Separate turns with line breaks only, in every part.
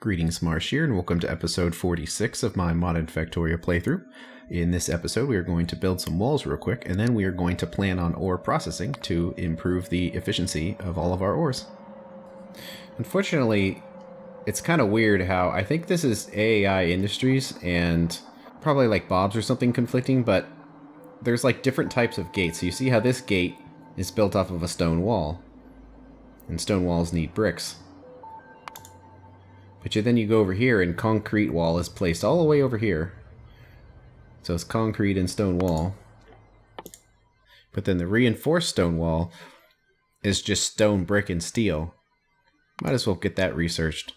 Greetings, Marsh here, and welcome to episode 46 of my modded Factorio playthrough. In this episode, we are going to build some walls real quick, and then we are going to plan on ore processing to improve the efficiency of all of our ores. Unfortunately, it's kind of weird how I think this is AAI Industries and probably like Bob's or something conflicting, but there's like different types of gates. So you see how this gate is built off of a stone wall, and stone walls need bricks. But then you go over here and concrete wall is placed all the way over here. So it's concrete and stone wall. But then the reinforced stone wall is just stone, brick, and steel. Might as well get that researched.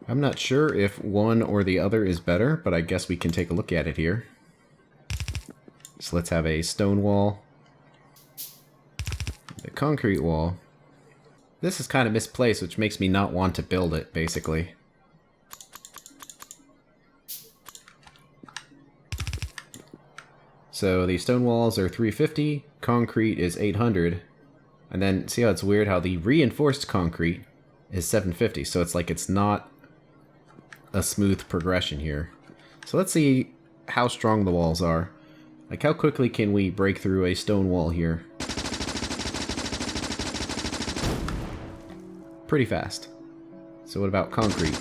I'm not sure if one or the other is better, but I guess we can take a look at it here. So let's have a stone wall. The concrete wall. This is kind of misplaced, which makes me not want to build it, basically. So the stone walls are 350, concrete is 800, and then see how it's weird how the reinforced concrete is 750, so it's like it's not a smooth progression here. So let's see how strong the walls are. Like how quickly can we break through a stone wall here? Pretty fast. So what about concrete?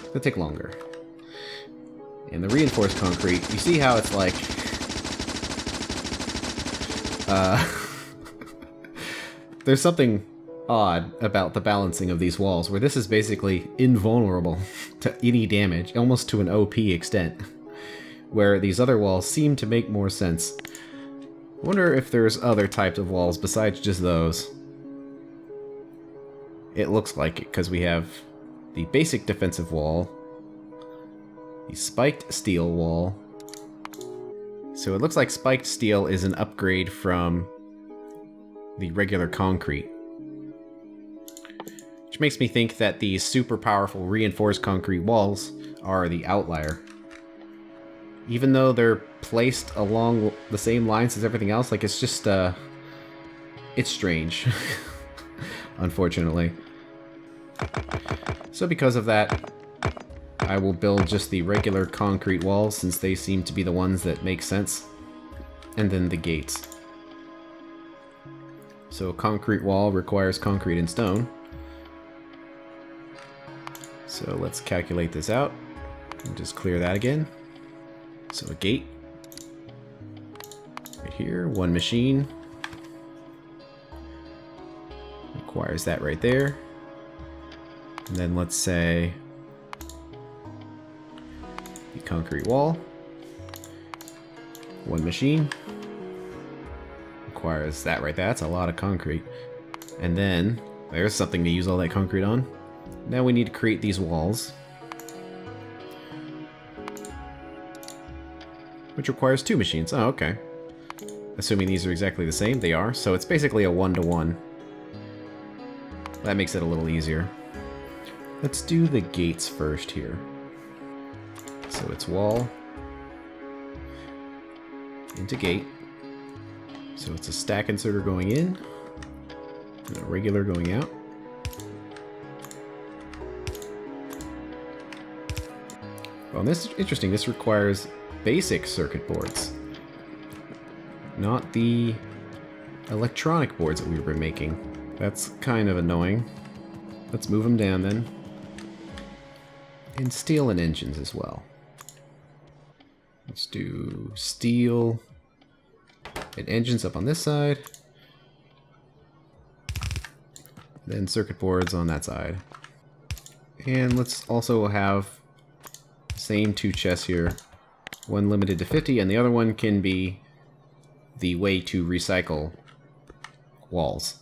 It'll take longer. And the reinforced concrete, you see how it's like... there's something odd about the balancing of these walls, where this is basically invulnerable to any damage, almost to an OP extent. Where these other walls seem to make more sense. I wonder if there's other types of walls besides just those. It looks like it, because we have the basic defensive wall, the spiked steel wall. So it looks like spiked steel is an upgrade from the regular concrete. Which makes me think that the super powerful reinforced concrete walls are the outlier. Even though they're placed along the same lines as everything else, like it's just, it's strange, unfortunately. So because of that, I will build just the regular concrete walls, since they seem to be the ones that make sense, and then the gates. So a concrete wall requires concrete and stone. So let's calculate this out, and just clear that again. So a gate, right here, one machine, requires that right there. And then let's say the concrete wall, one machine, requires that right there. That's a lot of concrete. And then there's something to use all that concrete on. Now we need to create these walls, which requires two machines. Oh, okay. Assuming these are exactly the same, they are. So it's basically a 1-to-1. That makes it a little easier. Let's do the gates first here. So it's wall into gate. So it's a stack inserter going in and a regular going out. Well, this is interesting. This requires basic circuit boards, not the electronic boards that we were making. That's kind of annoying. Let's move them down then. And steel and engines as well. Let's do steel and engines up on this side. Then circuit boards on that side. And let's also have same two chests here. One limited to 50, and the other one can be the way to recycle walls.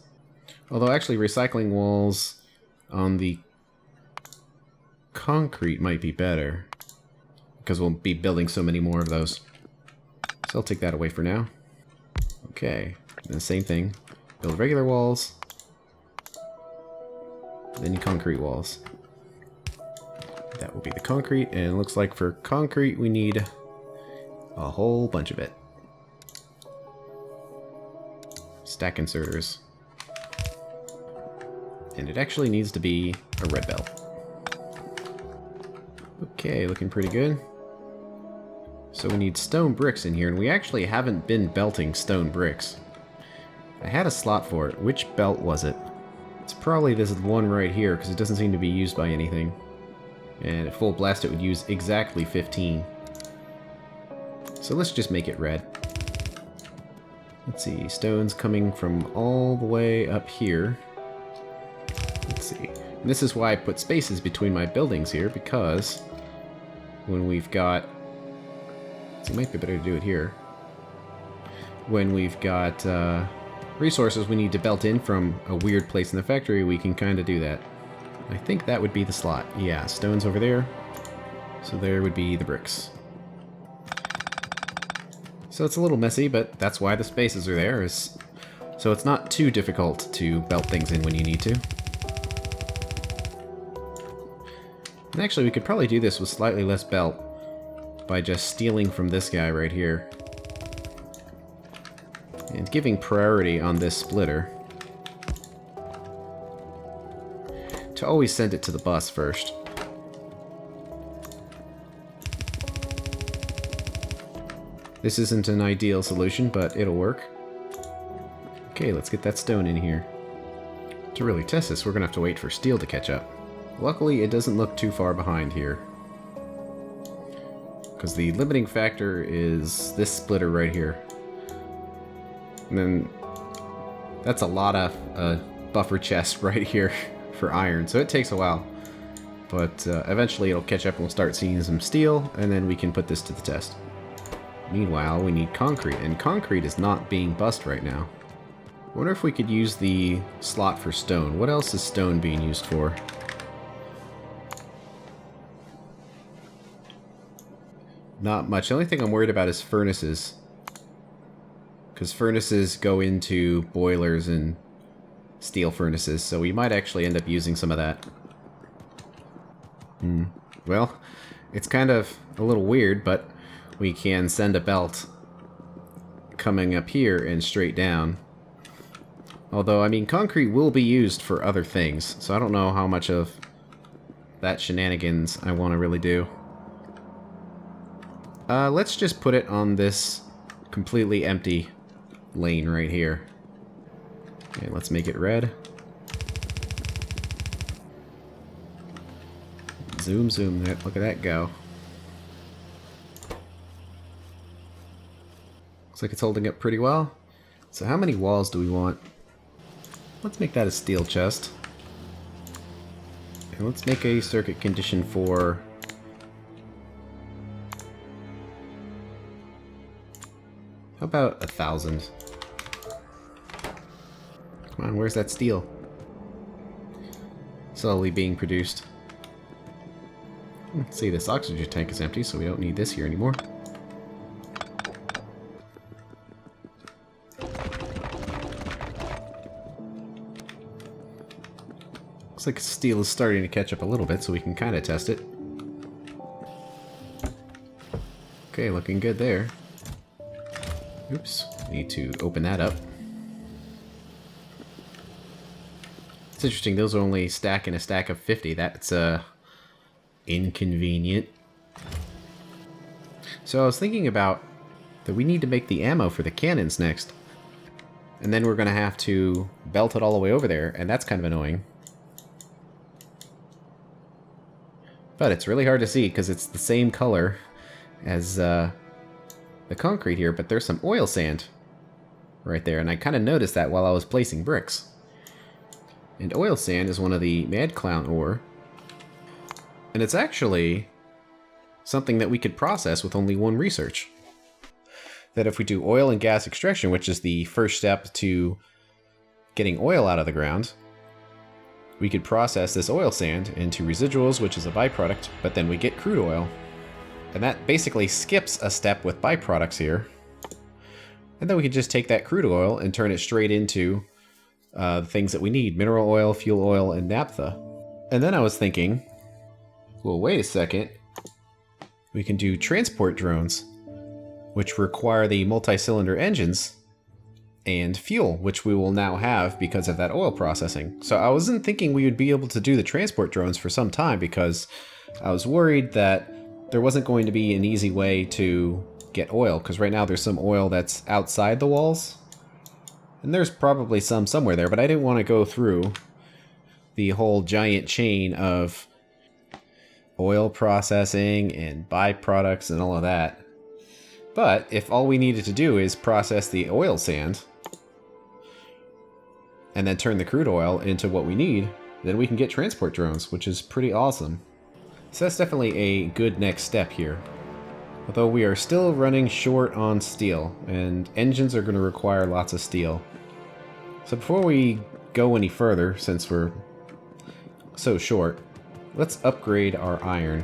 Although actually recycling walls on the concrete might be better, because we'll be building so many more of those. So I'll take that away for now. Okay, then same thing. Build regular walls, then concrete walls. That will be the concrete, and it looks like for concrete we need a whole bunch of it. Stack inserters. And it actually needs to be a red belt. Okay, looking pretty good. So we need stone bricks in here, and we actually haven't been belting stone bricks. I had a slot for it. Which belt was it? It's probably this one right here, because it doesn't seem to be used by anything. And at full blast it would use exactly 15. So let's just make it red. Let's see, stone's coming from all the way up here. Let's see. And this is why I put spaces between my buildings here, because when we've got... So it might be better to do it here. When we've got resources we need to belt in from a weird place in the factory, we can kind of do that. I think that would be the slot. Yeah, stone's over there. So there would be the bricks. So it's a little messy, but that's why the spaces are there. So it's not too difficult to belt things in when you need to. And actually, we could probably do this with slightly less belt by just stealing from this guy right here. And giving priority on this splitter. To always send it to the bus first. This isn't an ideal solution, but it'll work. Okay, let's get that stone in here. To really test this, we're gonna have to wait for steel to catch up. Luckily, it doesn't look too far behind here. Because the limiting factor is this splitter right here. And then that's a lot of buffer chest right here for iron, so it takes a while. But eventually it'll catch up and we'll start seeing some steel, and then we can put this to the test. Meanwhile, we need concrete, and concrete is not being bussed right now. I wonder if we could use the slot for stone. What else is stone being used for? Not much. The only thing I'm worried about is furnaces. Because furnaces go into boilers and steel furnaces, so we might actually end up using some of that. Well, it's kind of a little weird, but we can send a belt coming up here and straight down. Although, I mean, concrete will be used for other things, so I don't know how much of that shenanigans I want to really do. Let's just put it on this completely empty lane right here. Okay, let's make it red. Zoom, zoom, look at that go. Looks like it's holding up pretty well. So how many walls do we want? Let's make that a steel chest. And let's make a circuit condition for... How about 1,000? Come on, where's that steel? Slowly being produced. Let's see, this oxygen tank is empty, so we don't need this here anymore. Looks like steel is starting to catch up a little bit, so we can kind of test it. Okay, looking good there. Oops, need to open that up. It's interesting, those are only stack in a stack of 50. That's inconvenient. So I was thinking about that we need to make the ammo for the cannons next. And then we're going to have to belt it all the way over there, and that's kind of annoying. But it's really hard to see because it's the same color as the concrete here, but there's some oil sand right there, and I kind of noticed that while I was placing bricks. And oil sand is one of the Mad Clown ore, and it's actually something that we could process with only one research. That if we do oil and gas extraction, which is the first step to getting oil out of the ground, we could process this oil sand into residuals, which is a byproduct, but then we get crude oil. And that basically skips a step with byproducts here. And then we can just take that crude oil and turn it straight into the things that we need. Mineral oil, fuel oil, and naphtha. And then I was thinking, well, wait a second. We can do transport drones, which require the multi-cylinder engines. and fuel, which we will now have because of that oil processing. So I wasn't thinking we would be able to do the transport drones for some time because I was worried that there wasn't going to be an easy way to get oil, because right now there's some oil that's outside the walls. And there's probably some somewhere there, but I didn't want to go through the whole giant chain of oil processing and byproducts and all of that. But if all we needed to do is process the oil sand and then turn the crude oil into what we need, then we can get transport drones, which is pretty awesome. So that's definitely a good next step here. Although we are still running short on steel, and engines are going to require lots of steel. So before we go any further, since we're so short, let's upgrade our iron.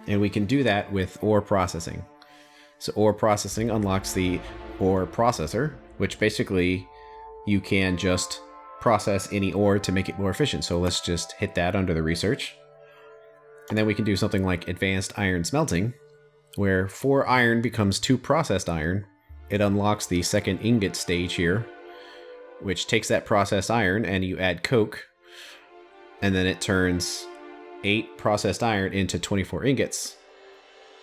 And we can do that with ore processing. So ore processing unlocks the ore processor, which basically you can just process any ore to make it more efficient. So let's just hit that under the research. And then we can do something like advanced iron smelting, where 4 iron becomes 2 processed iron. It unlocks the second ingot stage here, which takes that processed iron and you add coke, and then it turns 8 processed iron into 24 ingots.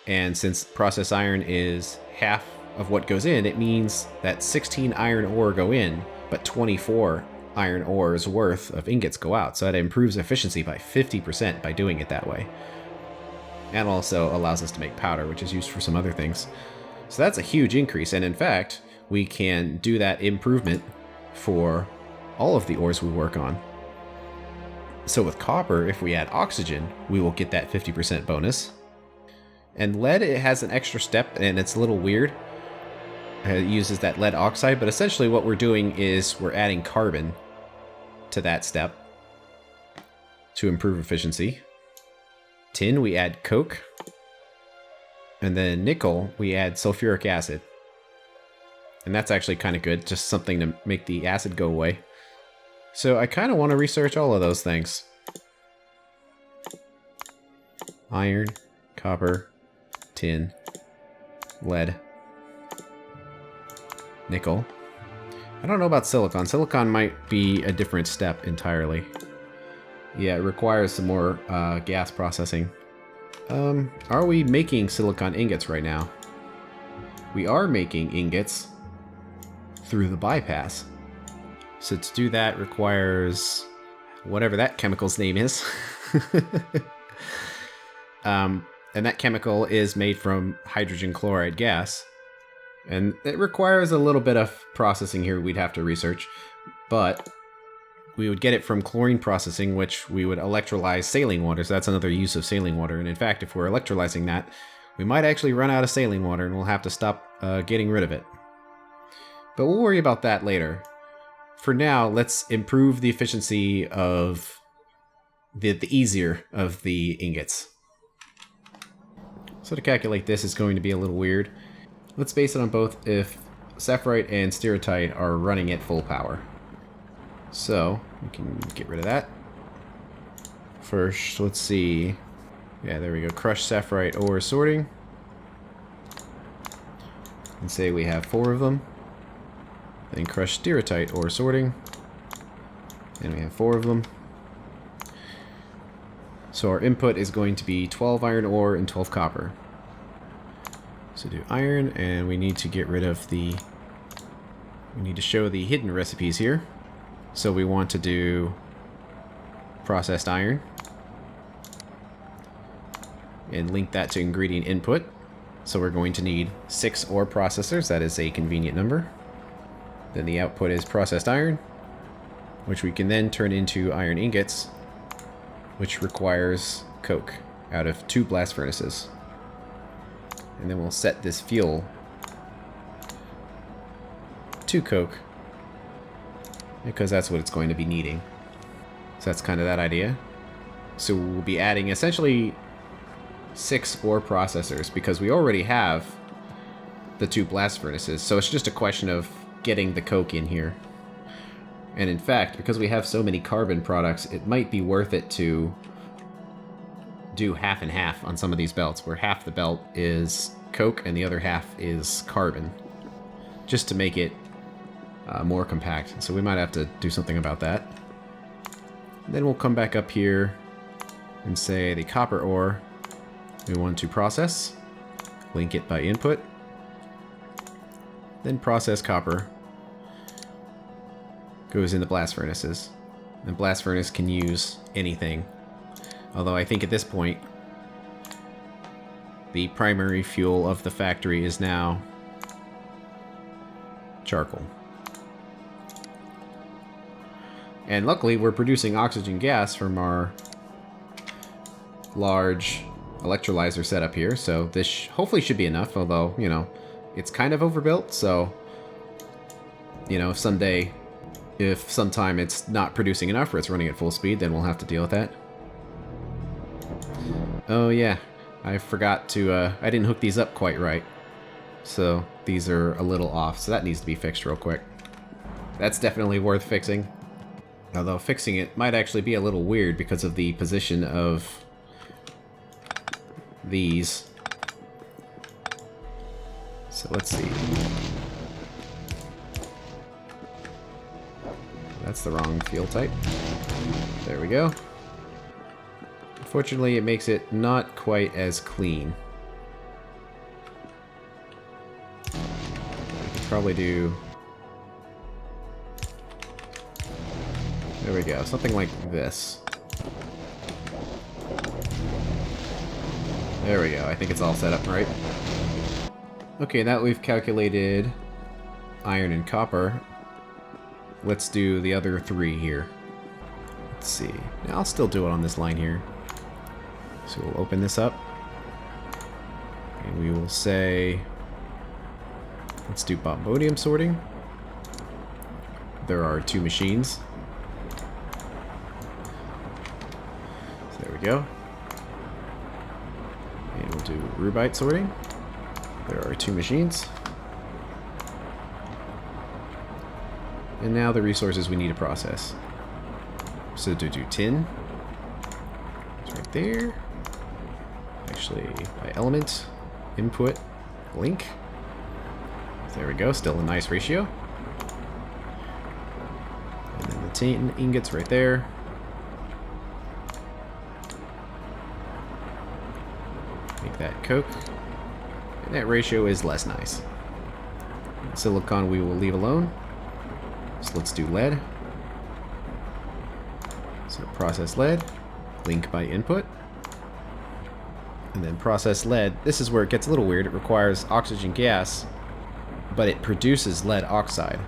And since processed iron is half of what goes in, it means that 16 iron ore go in, but 24 iron ores worth of ingots go out. So that improves efficiency by 50% by doing it that way. And also allows us to make powder, which is used for some other things. So that's a huge increase. And in fact, we can do that improvement for all of the ores we work on. So with copper, if we add oxygen, we will get that 50% bonus. And lead, it has an extra step, and it's a little weird. It uses that lead oxide, but essentially what we're doing is we're adding carbon to that step to improve efficiency. Tin, we add coke. And then nickel, we add sulfuric acid. And that's actually kind of good, just something to make the acid go away. So I kind of want to research all of those things. Iron, copper, tin, lead, nickel. I don't know about silicon. Silicon might be a different step entirely. Yeah, it requires some more gas processing. Are we making silicon ingots right now? We are making ingots through the bypass. So to do that requires whatever that chemical's name is. And that chemical is made from hydrogen chloride gas. And it requires a little bit of processing here we'd have to research. But we would get it from chlorine processing, which we would electrolyze saline water. So that's another use of saline water. And in fact, if we're electrolyzing that, we might actually run out of saline water and we'll have to stop getting rid of it. But we'll worry about that later. For now, let's improve the efficiency of the easier of the ingots. So to calculate this is going to be a little weird. Let's base it on both if sapphirite and stereotype are running at full power. So we can get rid of that. First, let's see. Yeah, there we go. Crushed sapphirite ore sorting. And say we have 4 of them. Then crushed stereotype ore sorting. And we have 4 of them. So our input is going to be 12 iron ore and 12 copper. So do iron, and we need to get rid of the... We need to show the hidden recipes here. So we want to do processed iron. And link that to ingredient input. So we're going to need 6 ore processors. That is a convenient number. Then the output is processed iron, which we can then turn into iron ingots, which requires coke out of 2 blast furnaces. And then we'll set this fuel to coke, because that's what it's going to be needing. So that's kind of that idea. So we'll be adding essentially 6 ore processors, because we already have the 2 blast furnaces. So it's just a question of getting the coke in here. And in fact, because we have so many carbon products, it might be worth it to do half and half on some of these belts, where half the belt is coke and the other half is carbon, just to make it more compact. So we might have to do something about that. And then we'll come back up here and say the copper ore we want to process. Link it by input. Then process copper. Goes into blast furnaces. And blast furnace can use anything. Although I think at this point, the primary fuel of the factory is now charcoal. And luckily, we're producing oxygen gas from our large electrolyzer setup here, so this hopefully should be enough, although, you know, it's kind of overbuilt, so, you know, if sometime it's not producing enough or it's running at full speed, then we'll have to deal with that. Oh yeah, I forgot to, I didn't hook these up quite right, so these are a little off, so that needs to be fixed real quick. That's definitely worth fixing. Although fixing it might actually be a little weird because of the position of these. So let's see. That's the wrong fuel type. There we go. Unfortunately, it makes it not quite as clean. We could probably do... There we go, something like this. There we go, I think it's all set up right. Okay, now that we've calculated iron and copper, let's do the other three here. Let's see. Now, I'll still do it on this line here. So we'll open this up. And we will say, let's do bombonium sorting. There are 2 machines. So there we go. And we'll do rubite sorting. There are 2 machines. And now the resources we need to process. So to do tin, it's right there. Actually, by element, input, link. So there we go, still a nice ratio. And then the tin ingots right there. Make that coke. And that ratio is less nice. Silicon we will leave alone. So let's do lead. So process lead, link by input. And then process lead. This is where it gets a little weird. It requires oxygen gas, but it produces lead oxide.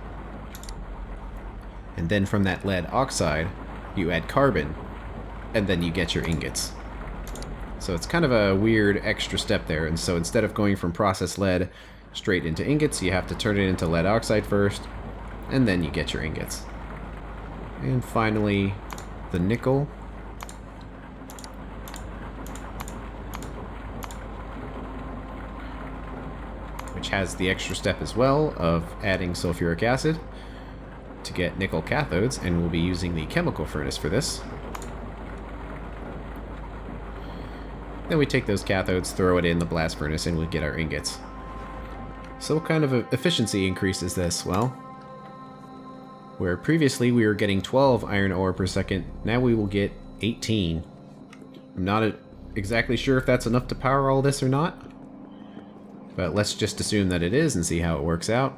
And then from that lead oxide, you add carbon, and then you get your ingots. So it's kind of a weird extra step there. And so instead of going from processed lead straight into ingots, you have to turn it into lead oxide first, and then you get your ingots. And finally, the nickel. Which has the extra step as well of adding sulfuric acid to get nickel cathodes, and we'll be using the chemical furnace for this. Then we take those cathodes, throw it in the blast furnace, and we get our ingots. So what kind of efficiency increase is this? Well, where previously we were getting 12 iron ore per second, now we will get 18. I'm not exactly sure if that's enough to power all this or not, but let's just assume that it is and see how it works out.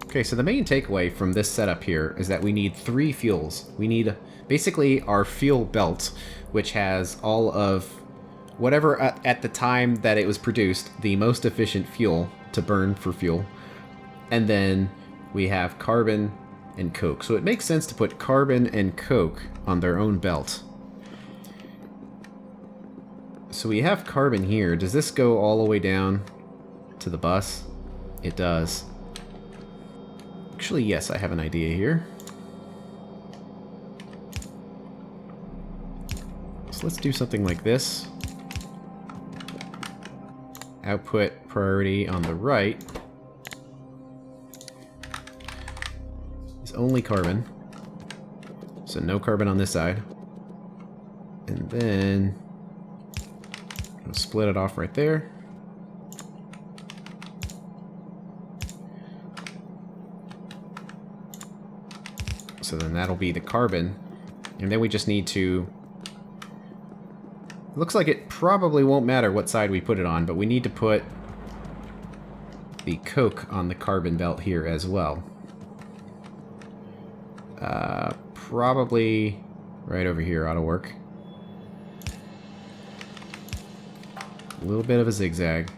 Okay, so the main takeaway from this setup here is that we need 3 fuels. We need basically our fuel belt, which has all of whatever at the time that it was produced, the most efficient fuel to burn for fuel. And then we have carbon and coke. So it makes sense to put carbon and coke on their own belt. So we have carbon here. Does this go all the way down to the bus? It does. Actually, yes, I have an idea here. So let's do something like this. Output priority on the right is only carbon. So no carbon on this side. And then we'll split it off right there. So then that'll be the carbon. And then we just need to... It looks like it probably won't matter what side we put it on, but we need to put the coke on the carbon belt here as well. Probably right over here ought to work. A little bit of a zigzag.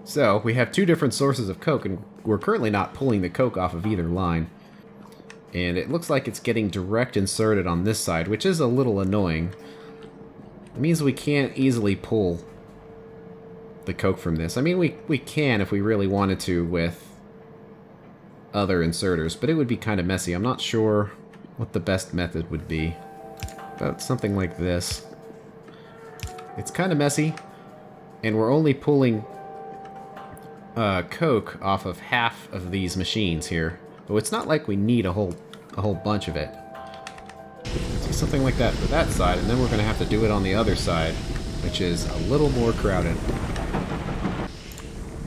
So, we have two different sources of coke, and we're currently not pulling the coke off of either line. And it looks like it's getting direct inserted on this side, which is a little annoying. It means we can't easily pull the coke from this. I mean, we can if we really wanted to with other inserters, but it would be kind of messy. I'm not sure what the best method would be. About something like this. It's kind of messy, and we're only pulling coke off of half of these machines here. But it's not like we need a whole bunch of it. Let's do something like that for that side, and then we're going to have to do it on the other side, which is a little more crowded.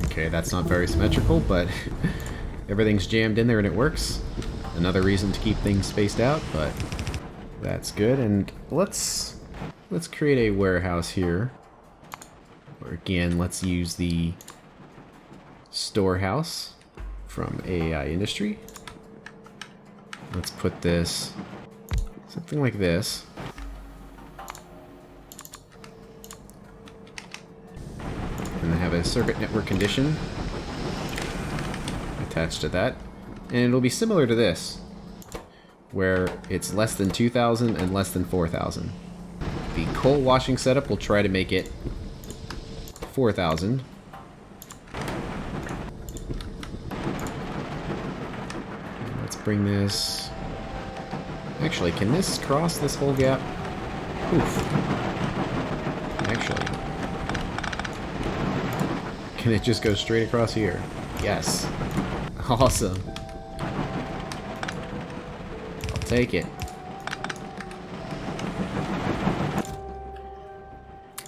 Okay, that's not very symmetrical, but everything's jammed in there and it works. Another reason to keep things spaced out, but that's good. And let's create a warehouse here. Or again, let's use the storehouse from AI Industry. Let's put this something like this. And then have a circuit network condition attached to that. And it'll be similar to this, where it's less than 2,000 and less than 4,000. The coal washing setup will try to make it 4,000. Let's bring this... Actually, can this cross this whole gap? Oof. Actually. Can it just go straight across here? Yes. Awesome. I'll take it.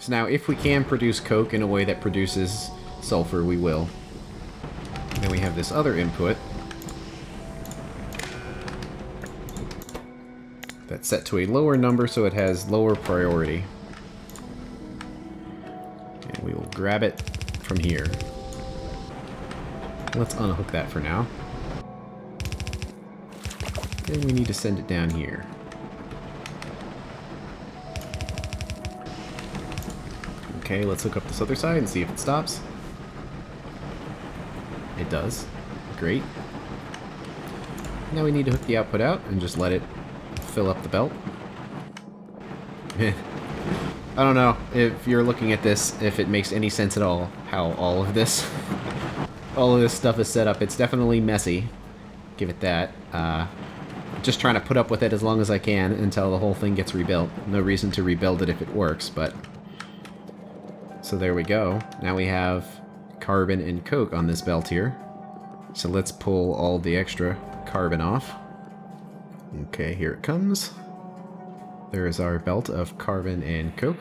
So now, if we can produce coke in a way that produces sulfur, we will. And then we have this other input that's set to a lower number so it has lower priority. And we will grab it from here. Let's unhook that for now. Then we need to send it down here. Okay, let's hook up this other side and see if it stops. It does. Great. Now we need to hook the output out and just let it fill up the belt. I don't know if you're looking at this, if it makes any sense at all, how all of this stuff is set up. It's definitely messy. Give it that. Just trying to put up with it as long as I can until the whole thing gets rebuilt. No reason to rebuild it if it works, but... So there we go. Now we have carbon and coke on this belt here. So let's pull all the extra carbon off. Okay, here it comes. There is our belt of carbon and coke.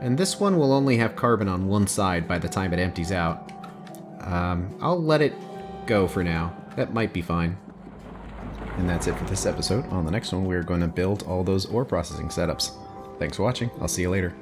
And this one will only have carbon on one side by the time it empties out. I'll let it go for now. That might be fine. And that's it for this episode. On the next one, we're going to build all those ore processing setups. Thanks for watching. I'll see you later.